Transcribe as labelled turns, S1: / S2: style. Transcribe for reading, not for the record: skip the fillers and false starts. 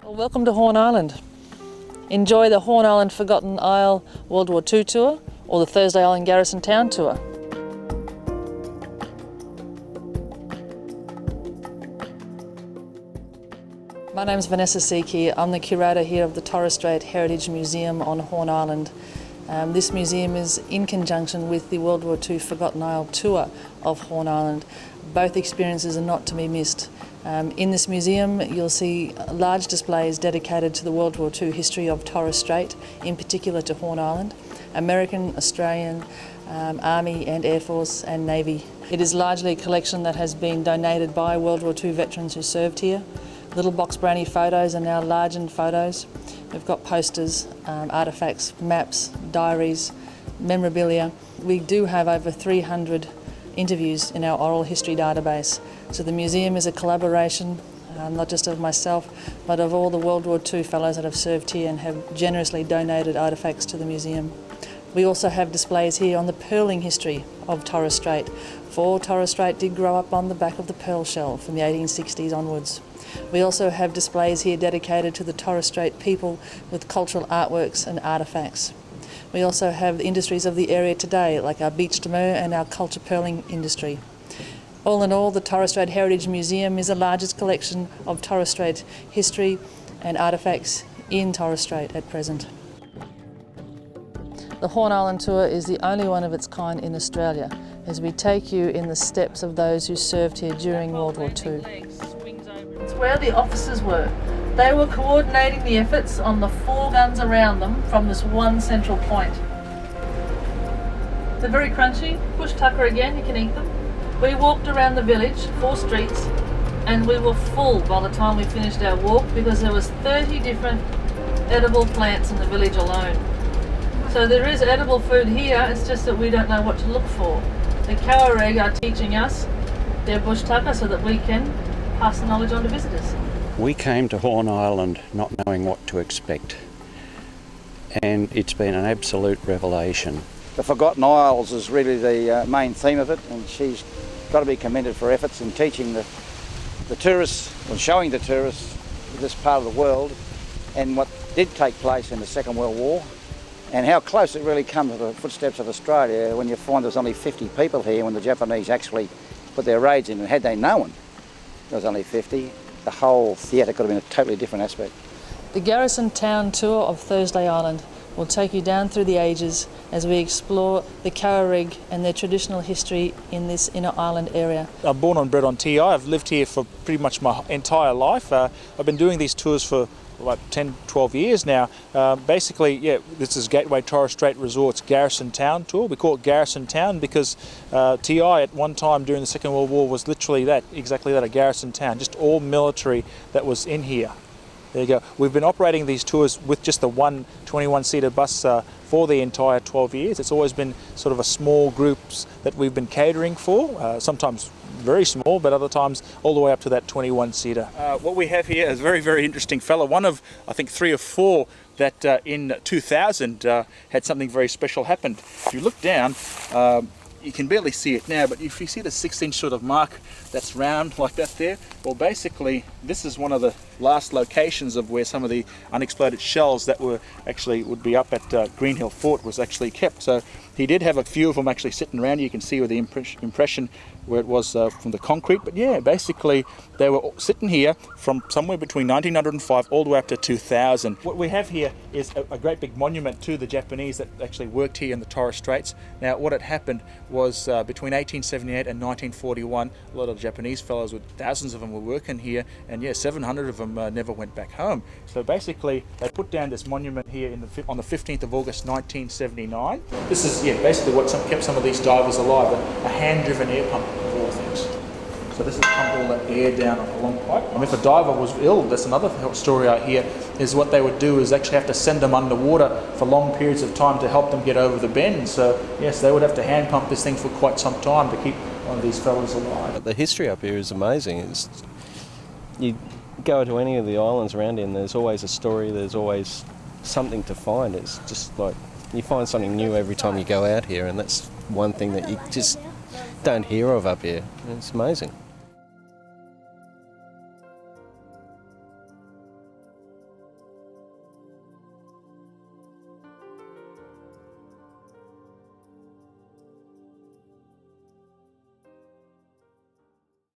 S1: Well, welcome to Horn Island. Enjoy the Horn Island Forgotten Isle World War II tour or the Thursday Island Garrison Town tour. My name's Vanessa Seekey. I'm the curator here of the Torres Strait Heritage Museum on Horn Island. This museum is in conjunction with the World War II Forgotten Isle tour of Horn Island. Both experiences are not to be missed. In this museum you'll see large displays dedicated to the World War II history of Torres Strait, in particular to Horn Island, American, Australian, Army and Air Force and Navy. It is largely a collection that has been donated by World War II veterans who served here. Little box brownie photos are now largened photos. We've got posters, artefacts, maps, diaries, memorabilia. We do have over 300 interviews in our oral history database. So the museum is a collaboration, not just of myself, but of all the World War II fellows that have served here and have generously donated artefacts to the museum. We also have displays here on the pearling history of Torres Strait, for Torres Strait did grow up on the back of the pearl shell from the 1860s onwards. We also have displays here dedicated to the Torres Strait people with cultural artworks and artefacts. We also have the industries of the area today, like our beach demur and our culture pearling industry. All in all, the Torres Strait Heritage Museum is the largest collection of Torres Strait history and artefacts in Torres Strait at present. The Horn Island tour is the only one of its kind in Australia, as we take you in the steps of those who served here during World War II. It's where the officers were. They were coordinating the efforts on the 4 guns around them from this one central point. They're very crunchy. Bush tucker again, you can eat them. We walked around the village, 4 streets, and we were full by the time we finished our walk because there was 30 different edible plants in the village alone. So there is edible food here, it's just that we don't know what to look for. The Kawareg are teaching us their bush tucker so that we can pass the knowledge on to visitors.
S2: We came to Horn Island not knowing what to expect, and it's been an absolute revelation.
S3: The Forgotten Isles is really the main theme of it, and she's got to be commended for efforts in teaching the tourists, and showing the tourists this part of the world and what did take place in the Second World War, and how close it really comes to the footsteps of Australia when you find there's only 50 people here when the Japanese actually put their raids in, and had they known there was only 50, the whole theatre could have been a totally different aspect.
S1: The Garrison Town tour of Thursday Island will take you down through the ages as we explore the Kawareg and their traditional history in this inner island area.
S4: I'm born and bred on TI. I've lived here for pretty much my entire life. I've been doing these tours for like 10, 12 years now. Basically, yeah, this is Gateway Torres Strait Resort's Garrison Town tour. We call it Garrison Town because TI at one time during the Second World War was literally that, exactly that, a garrison town, just all military that was in here. There you go. We've been operating these tours with just the one 21-seater bus for the entire 12 years. It's always been sort of a small groups that we've been catering for, sometimes very small, but other times all the way up to that 21-seater. What we have here is a very, very interesting fellow, one of, I think, 3 or 4 that in 2000 had something very special happen. If you look down, you can barely see it now, but if you see the 6-inch sort of mark that's round like that there, well, basically this is one of the last locations of where some of the unexploded shells that were actually would be up at Green Hill Fort was actually kept. So he did have a few of them actually sitting around. You can see where the impression where it was from the concrete, but yeah, basically they were sitting here from somewhere between 1905 all the way up to 2000. What we have here is a great big monument to the Japanese that actually worked here in the Torres Straits. Now what had happened was between 1878 and 1941, a lot of Japanese fellows, thousands of them were working here, and yeah, 700 of them never went back home. So basically they put down this monument here on the 15th of August 1979. This is basically what kept some of these divers alive, a hand-driven air pump of all things. So this has pumped all that air down a long pipe. And if a diver was ill, that's another story out here, is what they would do is actually have to send them underwater for long periods of time to help them get over the bend. So yes, they would have to hand pump this thing for quite some time to keep one of these fellas alive.
S5: The history up here is amazing. You go to any of the islands around here and there's always a story, there's always something to find. It's just like you find something new every time you go out here, and that's one thing that you just don't hear of up here. It's amazing.